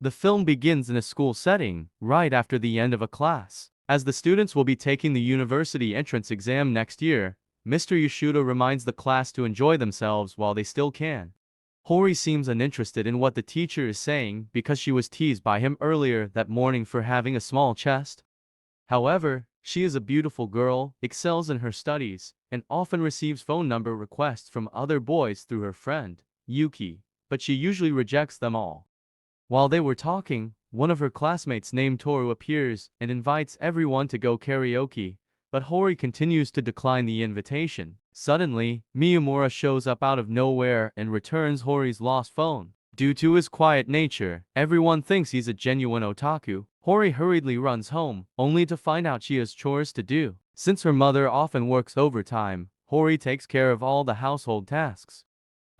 The film begins in a school setting, right after the end of a class. As the students will be taking the university entrance exam next year, Mr. Yoshuda reminds the class to enjoy themselves while they still can. Hori seems uninterested in what the teacher is saying because she was teased by him earlier that morning for having a small chest. However, she is a beautiful girl, excels in her studies, and often receives phone number requests from other boys through her friend, Yuki, but she usually rejects them all. While they were talking, one of her classmates named Toru appears and invites everyone to go karaoke, but Hori continues to decline the invitation. Suddenly, Miyamura shows up out of nowhere and returns Hori's lost phone. Due to his quiet nature, everyone thinks he's a genuine otaku. Hori hurriedly runs home, only to find out she has chores to do. Since her mother often works overtime, Hori takes care of all the household tasks.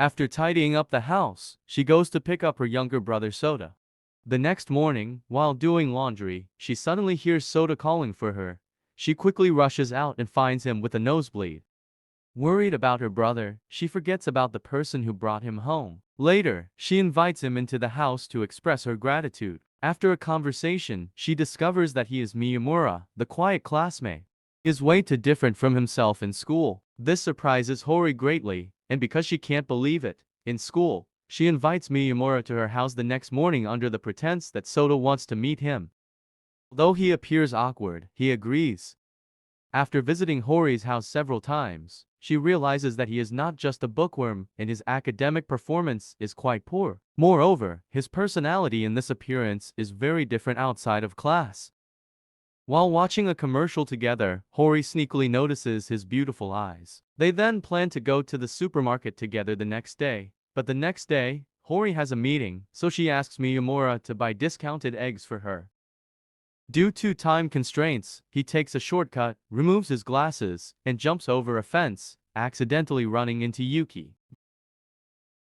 After tidying up the house, she goes to pick up her younger brother Soda. The next morning, while doing laundry, she suddenly hears Soda calling for her. She quickly rushes out and finds him with a nosebleed. Worried about her brother, she forgets about the person who brought him home. Later, she invites him into the house to express her gratitude. After a conversation, she discovers that he is Miyamura, the quiet classmate. He is way too different from himself in school. This surprises Hori greatly, and because she can't believe it, in school, she invites Miyamura to her house the next morning under the pretense that Soda wants to meet him. Although he appears awkward, he agrees. After visiting Hori's house several times, she realizes that he is not just a bookworm and his academic performance is quite poor. Moreover, his personality in this appearance is very different outside of class. While watching a commercial together, Hori sneakily notices his beautiful eyes. They then plan to go to the supermarket together the next day. But the next day, Hori has a meeting, so she asks Miyamura to buy discounted eggs for her. Due to time constraints, he takes a shortcut, removes his glasses, and jumps over a fence, accidentally running into Yuki.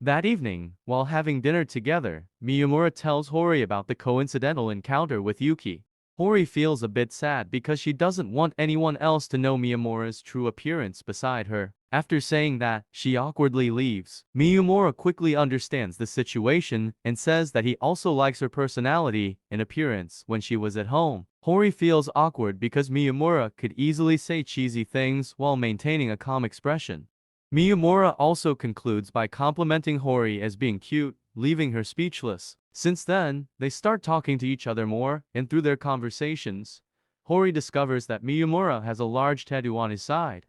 That evening, while having dinner together, Miyamura tells Hori about the coincidental encounter with Yuki. Hori feels a bit sad because she doesn't want anyone else to know Miyamura's true appearance beside her. After saying that, she awkwardly leaves. Miyamura quickly understands the situation and says that he also likes her personality and appearance when she was at home. Hori feels awkward because Miyamura could easily say cheesy things while maintaining a calm expression. Miyamura also concludes by complimenting Hori as being cute, leaving her speechless. Since then, they start talking to each other more, and through their conversations, Hori discovers that Miyamura has a large tattoo on his side.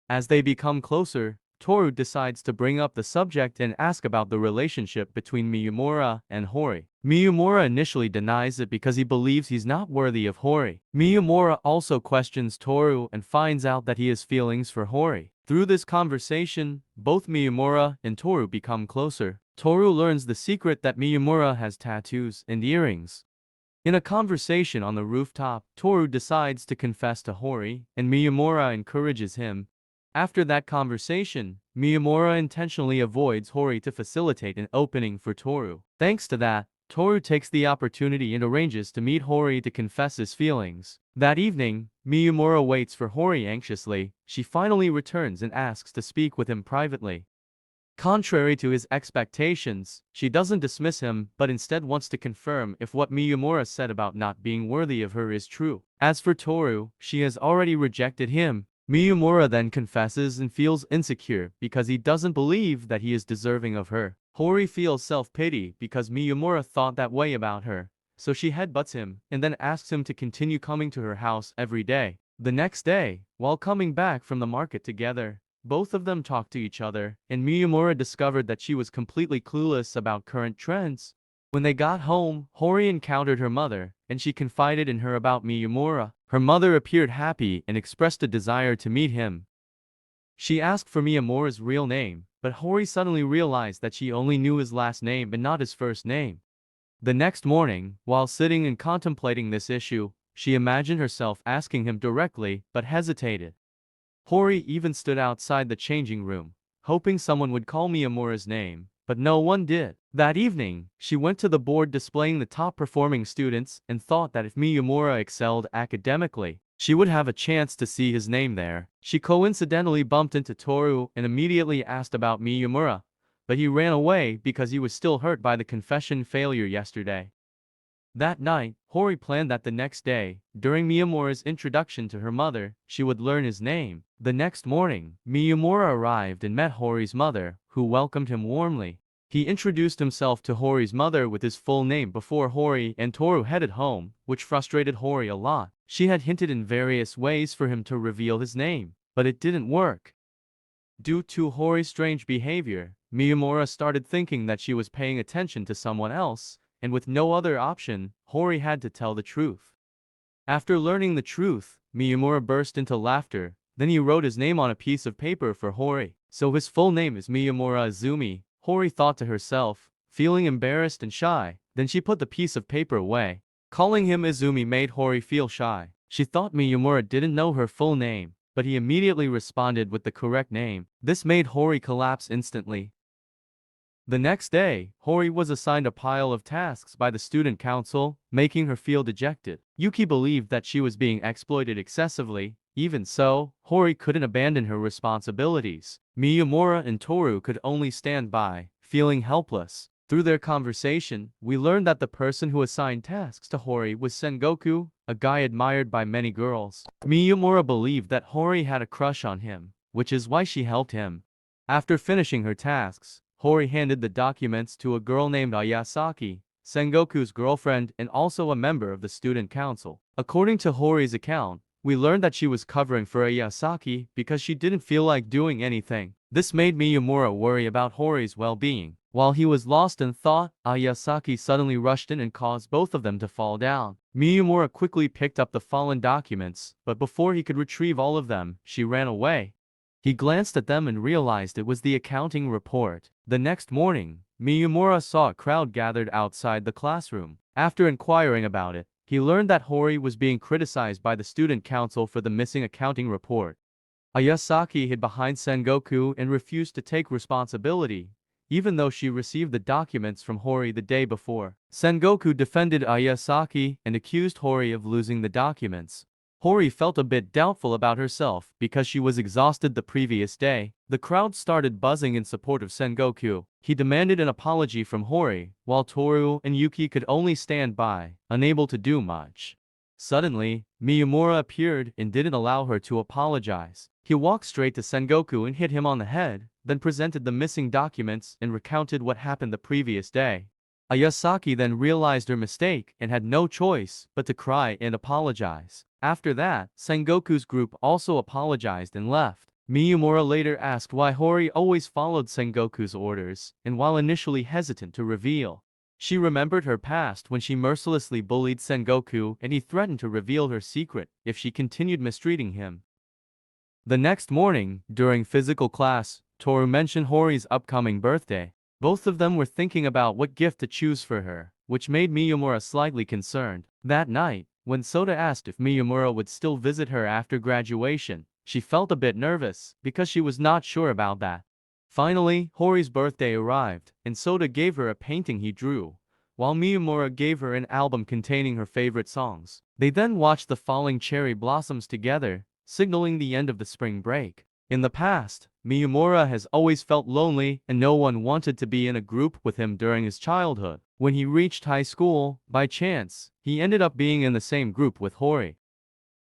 As they become closer, Toru decides to bring up the subject and ask about the relationship between Miyamura and Hori. Miyamura initially denies it because he believes he's not worthy of Hori. Miyamura also questions Toru and finds out that he has feelings for Hori. Through this conversation, both Miyamura and Toru become closer. Toru learns the secret that Miyamura has tattoos and earrings. In a conversation on the rooftop, Toru decides to confess to Hori, and Miyamura encourages him. After that conversation, Miyamura intentionally avoids Hori to facilitate an opening for Toru. Thanks to that, Toru takes the opportunity and arranges to meet Hori to confess his feelings. That evening, Miyamura waits for Hori anxiously. She finally returns and asks to speak with him privately. Contrary to his expectations, she doesn't dismiss him but instead wants to confirm if what Miyamura said about not being worthy of her is true. As for Toru, she has already rejected him. Miyamura then confesses and feels insecure because he doesn't believe that he is deserving of her. Hori feels self-pity because Miyamura thought that way about her, so she headbutts him and then asks him to continue coming to her house every day. The next day, while coming back from the market together, both of them talked to each other, and Miyamura discovered that she was completely clueless about current trends. When they got home, Hori encountered her mother, and she confided in her about Miyamura. Her mother appeared happy and expressed a desire to meet him. She asked for Miyamura's real name, but Hori suddenly realized that she only knew his last name and not his first name. The next morning, while sitting and contemplating this issue, she imagined herself asking him directly, but hesitated. Hori even stood outside the changing room, hoping someone would call Miyamura's name, but no one did. That evening, she went to the board displaying the top-performing students and thought that if Miyamura excelled academically, she would have a chance to see his name there. She coincidentally bumped into Toru and immediately asked about Miyamura, but he ran away because he was still hurt by the confession failure yesterday. That night, Hori planned that the next day, during Miyamura's introduction to her mother, she would learn his name. The next morning, Miyamura arrived and met Hori's mother, who welcomed him warmly. He introduced himself to Hori's mother with his full name before Hori and Toru headed home, which frustrated Hori a lot. She had hinted in various ways for him to reveal his name, but it didn't work. Due to Hori's strange behavior, Miyamura started thinking that she was paying attention to someone else, and with no other option, Hori had to tell the truth. After learning the truth, Miyamura burst into laughter, then he wrote his name on a piece of paper for Hori. So his full name is Miyamura Izumi, Hori thought to herself, feeling embarrassed and shy. Then she put the piece of paper away. Calling him Izumi made Hori feel shy. She thought Miyamura didn't know her full name, but he immediately responded with the correct name. This made Hori collapse instantly. The next day, Hori was assigned a pile of tasks by the student council, making her feel dejected. Yuki believed that she was being exploited excessively. Even so, Hori couldn't abandon her responsibilities. Miyamura and Toru could only stand by, feeling helpless. Through their conversation, we learned that the person who assigned tasks to Hori was Sengoku, a guy admired by many girls. Miyamura believed that Hori had a crush on him, which is why she helped him. After finishing her tasks, Hori handed the documents to a girl named Ayasaki, Sengoku's girlfriend and also a member of the student council. According to Hori's account, we learned that she was covering for Ayasaki because she didn't feel like doing anything. This made Miyamura worry about Hori's well-being. While he was lost in thought, Ayasaki suddenly rushed in and caused both of them to fall down. Miyamura quickly picked up the fallen documents, but before he could retrieve all of them, she ran away. He glanced at them and realized it was the accounting report. The next morning, Miyamura saw a crowd gathered outside the classroom. After inquiring about it, he learned that Hori was being criticized by the student council for the missing accounting report. Ayasaki hid behind Sengoku and refused to take responsibility, even though she received the documents from Hori the day before. Sengoku defended Ayasaki and accused Hori of losing the documents. Hori felt a bit doubtful about herself because she was exhausted the previous day. The crowd started buzzing in support of Sengoku. He demanded an apology from Hori, while Toru and Yuki could only stand by, unable to do much. Suddenly, Miyamura appeared and didn't allow her to apologize. He walked straight to Sengoku and hit him on the head, then presented the missing documents and recounted what happened the previous day. Ayasaki then realized her mistake and had no choice but to cry and apologize. After that, Sengoku's group also apologized and left. Miyamura later asked why Hori always followed Sengoku's orders, and while initially hesitant to reveal, she remembered her past when she mercilessly bullied Sengoku and he threatened to reveal her secret if she continued mistreating him. The next morning, during physical class, Toru mentioned Hori's upcoming birthday. Both of them were thinking about what gift to choose for her, which made Miyamura slightly concerned. That night, when Soda asked if Miyamura would still visit her after graduation, she felt a bit nervous because she was not sure about that. Finally, Hori's birthday arrived, and Soda gave her a painting he drew, while Miyamura gave her an album containing her favorite songs. They then watched the falling cherry blossoms together, signaling the end of the spring break. In the past, Miyamura has always felt lonely and no one wanted to be in a group with him during his childhood. When he reached high school, by chance, he ended up being in the same group with Hori.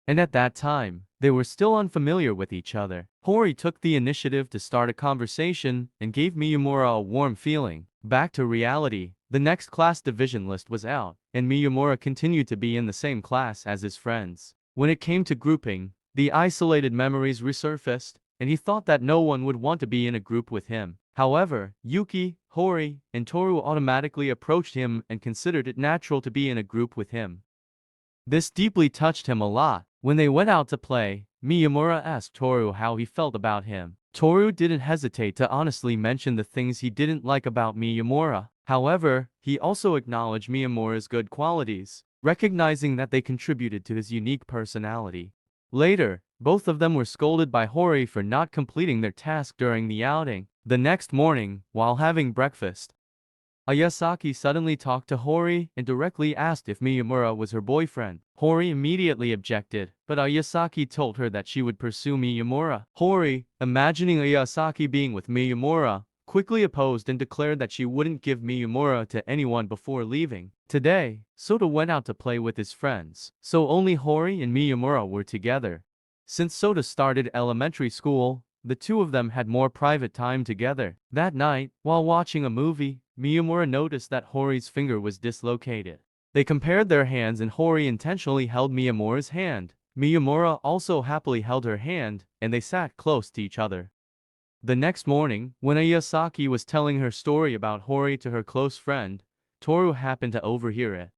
And at that time, they were still unfamiliar with each other. Hori took the initiative to start a conversation and gave Miyamura a warm feeling. Back to reality, the next class division list was out, and Miyamura continued to be in the same class as his friends. When it came to grouping, the isolated memories resurfaced, and he thought that no one would want to be in a group with him. However, Yuki, Hori, and Toru automatically approached him and considered it natural to be in a group with him. This deeply touched him a lot. When they went out to play, Miyamura asked Toru how he felt about him. Toru didn't hesitate to honestly mention the things he didn't like about Miyamura. However, he also acknowledged Miyamura's good qualities, recognizing that they contributed to his unique personality. Later, both of them were scolded by Hori for not completing their task during the outing. The next morning, while having breakfast, Ayasaki suddenly talked to Hori and directly asked if Miyamura was her boyfriend. Hori immediately objected, but Ayasaki told her that she would pursue Miyamura. Hori, imagining Ayasaki being with Miyamura, quickly opposed and declared that she wouldn't give Miyamura to anyone before leaving. Today, Sota went out to play with his friends, so only Hori and Miyamura were together. Since Sota started elementary school, the two of them had more private time together. That night, while watching a movie, Miyamura noticed that Hori's finger was dislocated. They compared their hands and Hori intentionally held Miyamura's hand. Miyamura also happily held her hand, and they sat close to each other. The next morning, when Ayasaki was telling her story about Hori to her close friend, Toru happened to overhear it.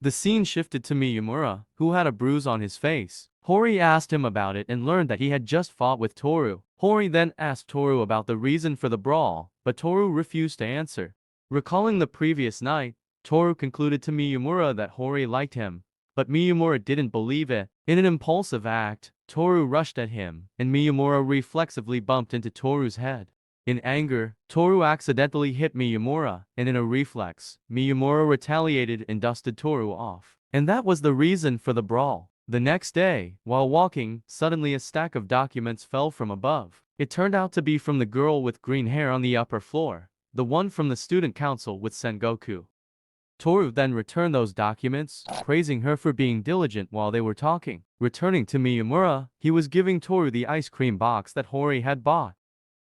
The scene shifted to Miyamura, who had a bruise on his face. Hori asked him about it and learned that he had just fought with Toru. Hori then asked Toru about the reason for the brawl, but Toru refused to answer. Recalling the previous night, Toru concluded to Miyamura that Hori liked him, but Miyamura didn't believe it. In an impulsive act, Toru rushed at him, and Miyamura reflexively bumped into Toru's head. In anger, Toru accidentally hit Miyamura, and in a reflex, Miyamura retaliated and dusted Toru off. And that was the reason for the brawl. The next day, while walking, suddenly a stack of documents fell from above. It turned out to be from the girl with green hair on the upper floor, the one from the student council with Sengoku. Toru then returned those documents, praising her for being diligent while they were talking. Returning to Miyamura, he was giving Toru the ice cream box that Hori had bought.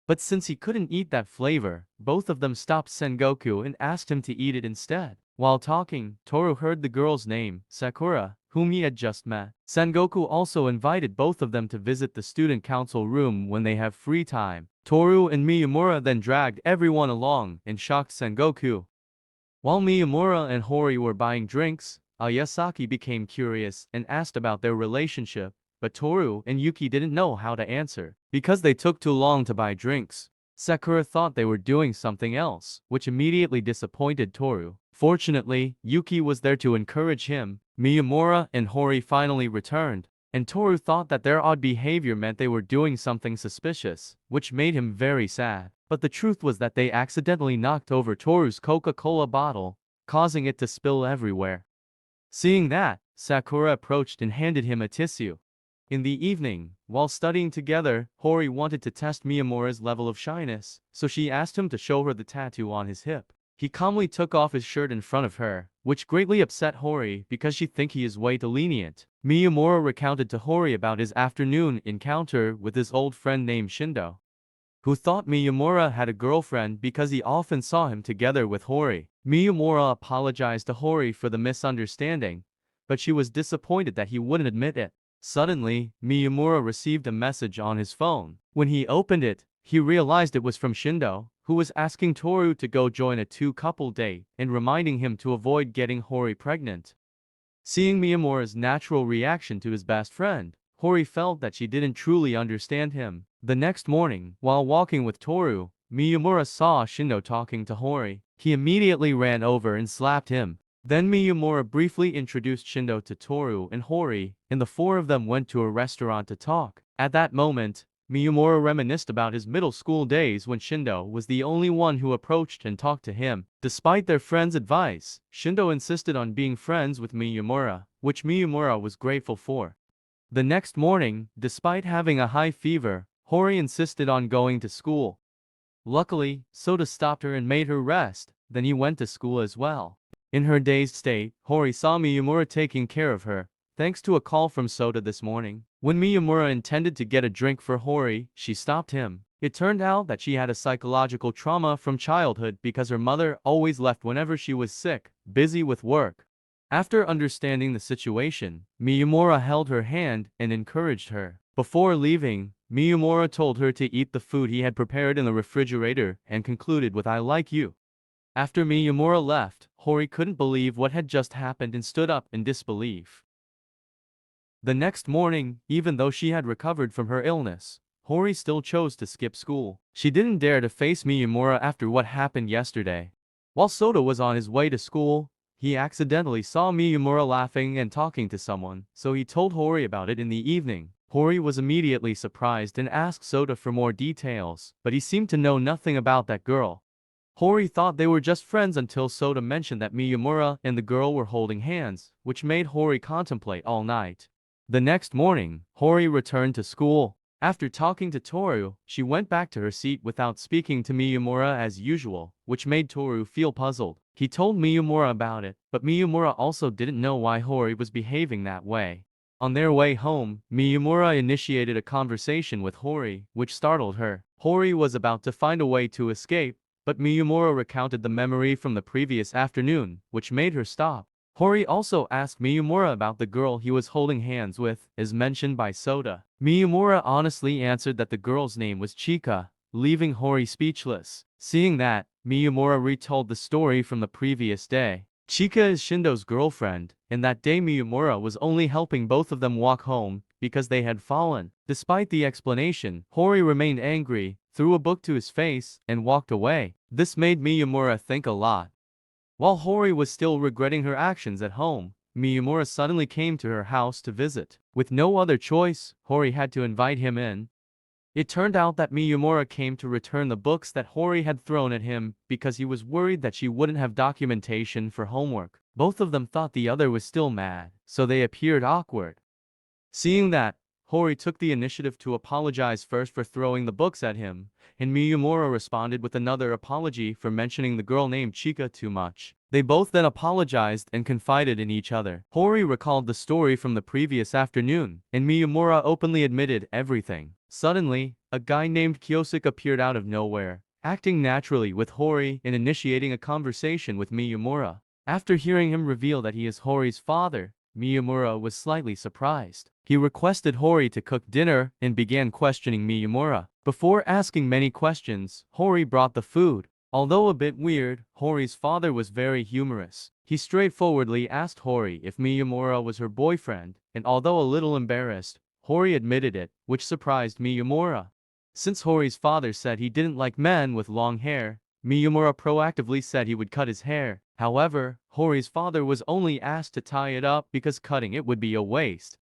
But since he couldn't eat that flavor, both of them stopped Sengoku and asked him to eat it instead. While talking, Toru heard the girl's name, Sakura, whom he had just met. Sengoku also invited both of them to visit the student council room when they have free time. Toru and Miyamura then dragged everyone along and shocked Sengoku. While Miyamura and Hori were buying drinks, Ayasaki became curious and asked about their relationship, but Toru and Yuki didn't know how to answer, because they took too long to buy drinks. Sakura thought they were doing something else, which immediately disappointed Toru. Fortunately, Yuki was there to encourage him. Miyamura and Hori finally returned, and Toru thought that their odd behavior meant they were doing something suspicious, which made him very sad. But the truth was that they accidentally knocked over Toru's Coca-Cola bottle, causing it to spill everywhere. Seeing that, Sakura approached and handed him a tissue. In the evening, while studying together, Hori wanted to test Miyamura's level of shyness, so she asked him to show her the tattoo on his hip. He calmly took off his shirt in front of her, which greatly upset Hori because she thinks he is way too lenient. Miyamura recounted to Hori about his afternoon encounter with his old friend named Shindo, who thought Miyamura had a girlfriend because he often saw him together with Hori. Miyamura apologized to Hori for the misunderstanding, but she was disappointed that he wouldn't admit it. Suddenly, Miyamura received a message on his phone. When he opened it, he realized it was from Shindo, who was asking Toru to go join a two-couple date and reminding him to avoid getting Hori pregnant. Seeing Miyamura's natural reaction to his best friend, Hori felt that she didn't truly understand him. The next morning, while walking with Toru, Miyamura saw Shindo talking to Hori. He immediately ran over and slapped him. Then Miyamura briefly introduced Shindo to Toru and Hori, and the four of them went to a restaurant to talk. At that moment, Miyamura reminisced about his middle school days when Shindo was the only one who approached and talked to him. Despite their friend's advice, Shindo insisted on being friends with Miyamura, which Miyamura was grateful for. The next morning, despite having a high fever, Hori insisted on going to school. Luckily, Sota stopped her and made her rest, then he went to school as well. In her dazed state, Hori saw Miyamura taking care of her, thanks to a call from Sota this morning. When Miyamura intended to get a drink for Hori, she stopped him. It turned out that she had a psychological trauma from childhood because her mother always left whenever she was sick, busy with work. After understanding the situation, Miyamura held her hand and encouraged her. Before leaving, Miyamura told her to eat the food he had prepared in the refrigerator and concluded with "I like you." After Miyamura left, Hori couldn't believe what had just happened and stood up in disbelief. The next morning, even though she had recovered from her illness, Hori still chose to skip school. She didn't dare to face Miyamura after what happened yesterday. While Sota was on his way to school, he accidentally saw Miyamura laughing and talking to someone, so he told Hori about it in the evening. Hori was immediately surprised and asked Sota for more details, but he seemed to know nothing about that girl. Hori thought they were just friends until Sota mentioned that Miyamura and the girl were holding hands, which made Hori contemplate all night. The next morning, Hori returned to school. After talking to Toru, she went back to her seat without speaking to Miyamura as usual, which made Toru feel puzzled. He told Miyamura about it, but Miyamura also didn't know why Hori was behaving that way. On their way home, Miyamura initiated a conversation with Hori, which startled her. Hori was about to find a way to escape, but Miyamura recounted the memory from the previous afternoon, which made her stop. Hori also asked Miyamura about the girl he was holding hands with, as mentioned by Soda. Miyamura honestly answered that the girl's name was Chika, leaving Hori speechless. Seeing that, Miyamura retold the story from the previous day. Chika is Shindo's girlfriend, and that day Miyamura was only helping both of them walk home because they had fallen. Despite the explanation, Hori remained angry, threw a book to his face, and walked away. This made Miyamura think a lot. While Hori was still regretting her actions at home, Miyamura suddenly came to her house to visit. With no other choice, Hori had to invite him in. It turned out that Miyamura came to return the books that Hori had thrown at him because he was worried that she wouldn't have documentation for homework. Both of them thought the other was still mad, so they appeared awkward. Seeing that, Hori took the initiative to apologize first for throwing the books at him, and Miyamura responded with another apology for mentioning the girl named Chika too much. They both then apologized and confided in each other. Hori recalled the story from the previous afternoon, and Miyamura openly admitted everything. Suddenly, a guy named Kyosik appeared out of nowhere, acting naturally with Hori and initiating a conversation with Miyamura. After hearing him reveal that he is Hori's father, Miyamura was slightly surprised. He requested Hori to cook dinner and began questioning Miyamura. Before asking many questions, Hori brought the food. Although a bit weird, Hori's father was very humorous. He straightforwardly asked Hori if Miyamura was her boyfriend, and although a little embarrassed, Hori admitted it, which surprised Miyamura. Since Hori's father said he didn't like men with long hair, Miyamura proactively said he would cut his hair. However, Hori's father was only asked to tie it up because cutting it would be a waste.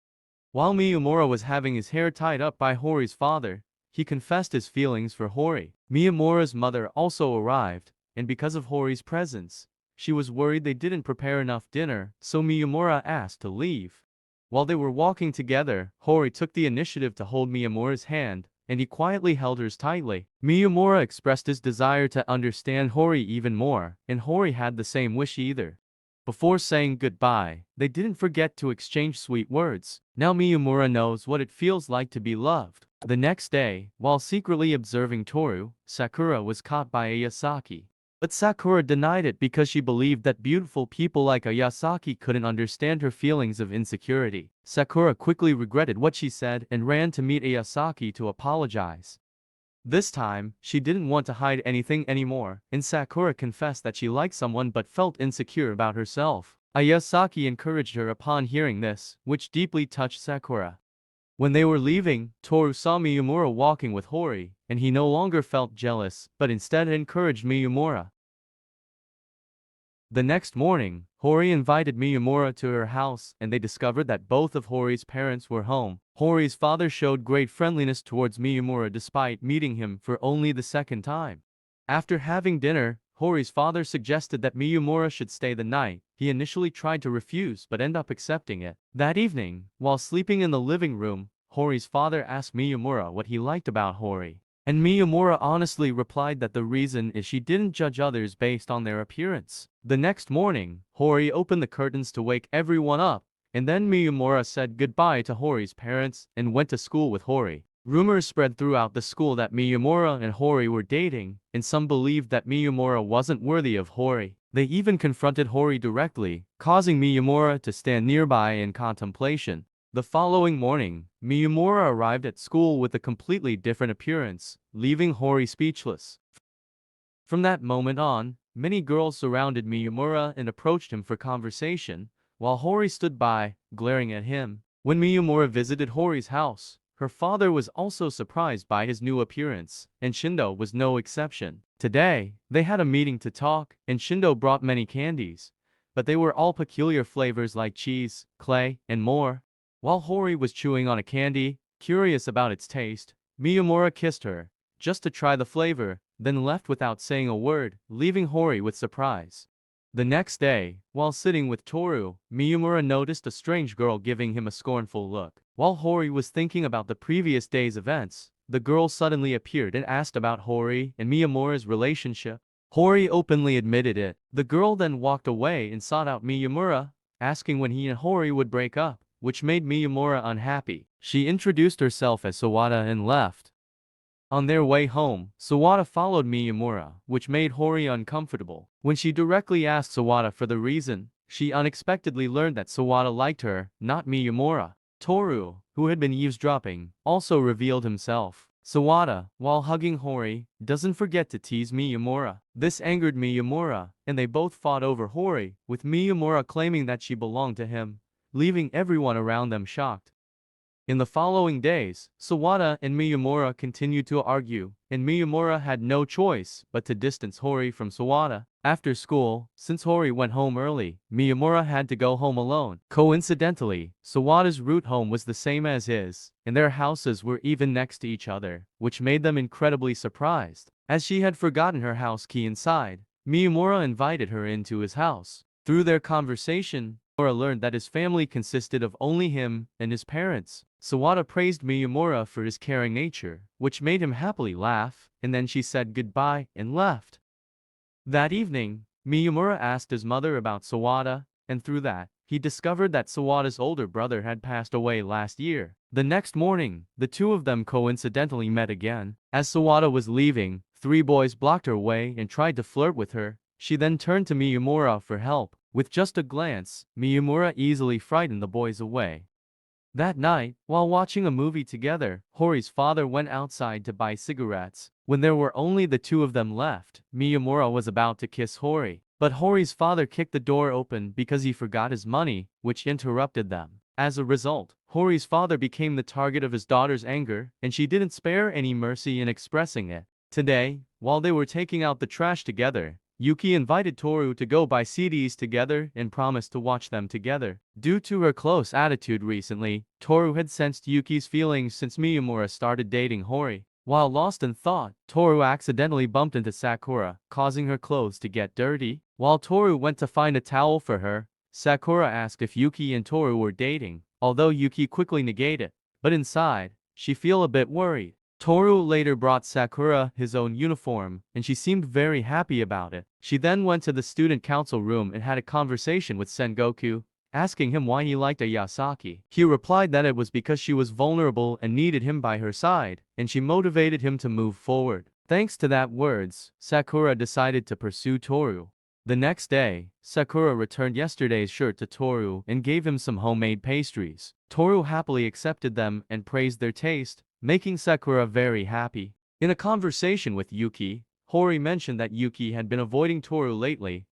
While Miyamura was having his hair tied up by Hori's father, he confessed his feelings for Hori. Miyamura's mother also arrived, and because of Hori's presence, she was worried they didn't prepare enough dinner, so Miyamura asked to leave. While they were walking together, Hori took the initiative to hold Miyamura's hand, and he quietly held hers tightly. Miyamura expressed his desire to understand Hori even more, and Hori had the same wish either. Before saying goodbye, they didn't forget to exchange sweet words. Now Miyamura knows what it feels like to be loved. The next day, while secretly observing Toru, Sakura was caught by Ayasaki. But Sakura denied it because she believed that beautiful people like Ayasaki couldn't understand her feelings of insecurity. Sakura quickly regretted what she said and ran to meet Ayasaki to apologize. This time, she didn't want to hide anything anymore, and Sakura confessed that she liked someone but felt insecure about herself. Ayasaki encouraged her upon hearing this, which deeply touched Sakura. When they were leaving, Toru saw Miyamura walking with Hori, and he no longer felt jealous, but instead encouraged Miyamura. The next morning, Hori invited Miyamura to her house, and they discovered that both of Hori's parents were home. Hori's father showed great friendliness towards Miyamura despite meeting him for only the second time. After having dinner, Hori's father suggested that Miyamura should stay the night. He initially tried to refuse but ended up accepting it. That evening, while sleeping in the living room, Hori's father asked Miyamura what he liked about Hori. And Miyamura honestly replied that the reason is she didn't judge others based on their appearance. The next morning, Hori opened the curtains to wake everyone up, and then Miyamura said goodbye to Hori's parents and went to school with Hori. Rumors spread throughout the school that Miyamura and Hori were dating, and some believed that Miyamura wasn't worthy of Hori. They even confronted Hori directly, causing Miyamura to stand nearby in contemplation. The following morning, Miyamura arrived at school with a completely different appearance, leaving Hori speechless. From that moment on, many girls surrounded Miyamura and approached him for conversation, while Hori stood by, glaring at him. When Miyamura visited Hori's house, her father was also surprised by his new appearance, and Shindo was no exception. Today, they had a meeting to talk, and Shindo brought many candies, but they were all peculiar flavors like cheese, clay, and more. While Hori was chewing on a candy, curious about its taste, Miyamura kissed her, just to try the flavor, then left without saying a word, leaving Hori with surprise. The next day, while sitting with Toru, Miyamura noticed a strange girl giving him a scornful look. While Hori was thinking about the previous day's events, the girl suddenly appeared and asked about Hori and Miyamura's relationship. Hori openly admitted it. The girl then walked away and sought out Miyamura, asking when he and Hori would break up, which made Miyamura unhappy. She introduced herself as Sawada and left. On their way home, Sawada followed Miyamura, which made Hori uncomfortable. When she directly asked Sawada for the reason, she unexpectedly learned that Sawada liked her, not Miyamura. Toru, who had been eavesdropping, also revealed himself. Sawada, while hugging Hori, doesn't forget to tease Miyamura. This angered Miyamura, and they both fought over Hori, with Miyamura claiming that she belonged to him, leaving everyone around them shocked. In the following days, Sawada and Miyamura continued to argue, and Miyamura had no choice but to distance Hori from Sawada. After school, since Hori went home early, Miyamura had to go home alone. Coincidentally, Sawada's route home was the same as his, and their houses were even next to each other, which made them incredibly surprised. As she had forgotten her house key inside, Miyamura invited her into his house. Through their conversation, Miyamura learned that his family consisted of only him and his parents. Sawada praised Miyamura for his caring nature, which made him happily laugh, and then she said goodbye and left. That evening, Miyamura asked his mother about Sawada, and through that, he discovered that Sawada's older brother had passed away last year. The next morning, the two of them coincidentally met again. As Sawada was leaving, three boys blocked her way and tried to flirt with her. She then turned to Miyamura for help. With just a glance, Miyamura easily frightened the boys away. That night, while watching a movie together, Hori's father went outside to buy cigarettes. When there were only the two of them left, Miyamura was about to kiss Hori. But Hori's father kicked the door open because he forgot his money, which interrupted them. As a result, Hori's father became the target of his daughter's anger, and she didn't spare any mercy in expressing it. Today, while they were taking out the trash together, Yuki invited Toru to go buy CDs together and promised to watch them together. Due to her close attitude recently, Toru had sensed Yuki's feelings since Miyamura started dating Hori. While lost in thought, Toru accidentally bumped into Sakura, causing her clothes to get dirty. While Toru went to find a towel for her, Sakura asked if Yuki and Toru were dating, although Yuki quickly negated it. But inside, she felt a bit worried. Toru later brought Sakura his own uniform, and she seemed very happy about it. She then went to the student council room and had a conversation with Sengoku, asking him why he liked Ayasaki. He replied that it was because she was vulnerable and needed him by her side, and she motivated him to move forward. Thanks to that words, Sakura decided to pursue Toru. The next day, Sakura returned yesterday's shirt to Toru and gave him some homemade pastries. Toru happily accepted them and praised their taste, making Sakura very happy. In a conversation with Yuki, Hori mentioned that Yuki had been avoiding Toru lately,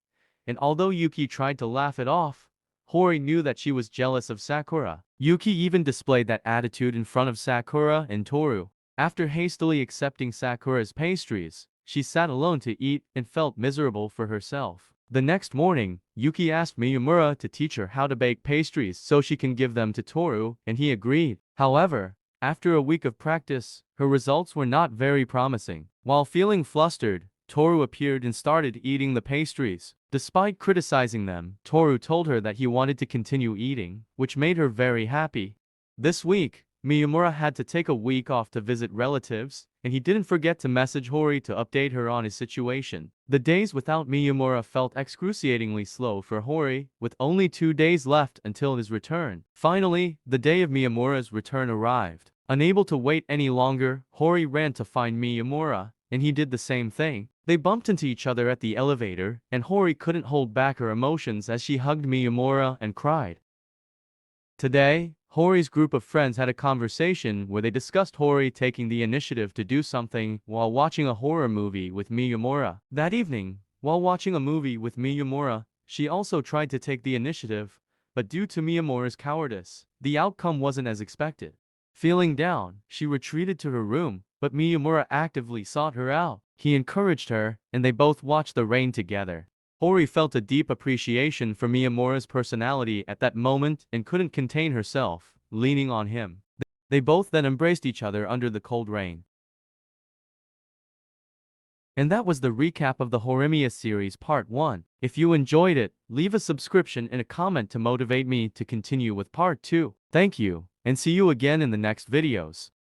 and although Yuki tried to laugh it off, Hori knew that she was jealous of Sakura. Yuki even displayed that attitude in front of Sakura and Toru. After hastily accepting Sakura's pastries, she sat alone to eat and felt miserable for herself. The next morning, Yuki asked Miyamura to teach her how to bake pastries so she can give them to Toru, and he agreed. However, after a week of practice, her results were not very promising. While feeling flustered, Toru appeared and started eating the pastries. Despite criticizing them, Toru told her that he wanted to continue eating, which made her very happy. This week, Miyamura had to take a week off to visit relatives, and he didn't forget to message Hori to update her on his situation. The days without Miyamura felt excruciatingly slow for Hori, with only 2 days left until his return. Finally, the day of Miyamura's return arrived. Unable to wait any longer, Hori ran to find Miyamura, and he did the same thing. They bumped into each other at the elevator, and Hori couldn't hold back her emotions as she hugged Miyamura and cried. Today, Hori's group of friends had a conversation where they discussed Hori taking the initiative to do something while watching a horror movie with Miyamura. That evening, while watching a movie with Miyamura, she also tried to take the initiative, but due to Miyamura's cowardice, the outcome wasn't as expected. Feeling down, she retreated to her room, but Miyamura actively sought her out. He encouraged her, and they both watched the rain together. Hori felt a deep appreciation for Miyamura's personality at that moment and couldn't contain herself, leaning on him. They both then embraced each other under the cold rain. And that was the recap of the Horimiya series Part 1. If you enjoyed it, leave a subscription and a comment to motivate me to continue with Part 2. Thank you, and see you again in the next videos.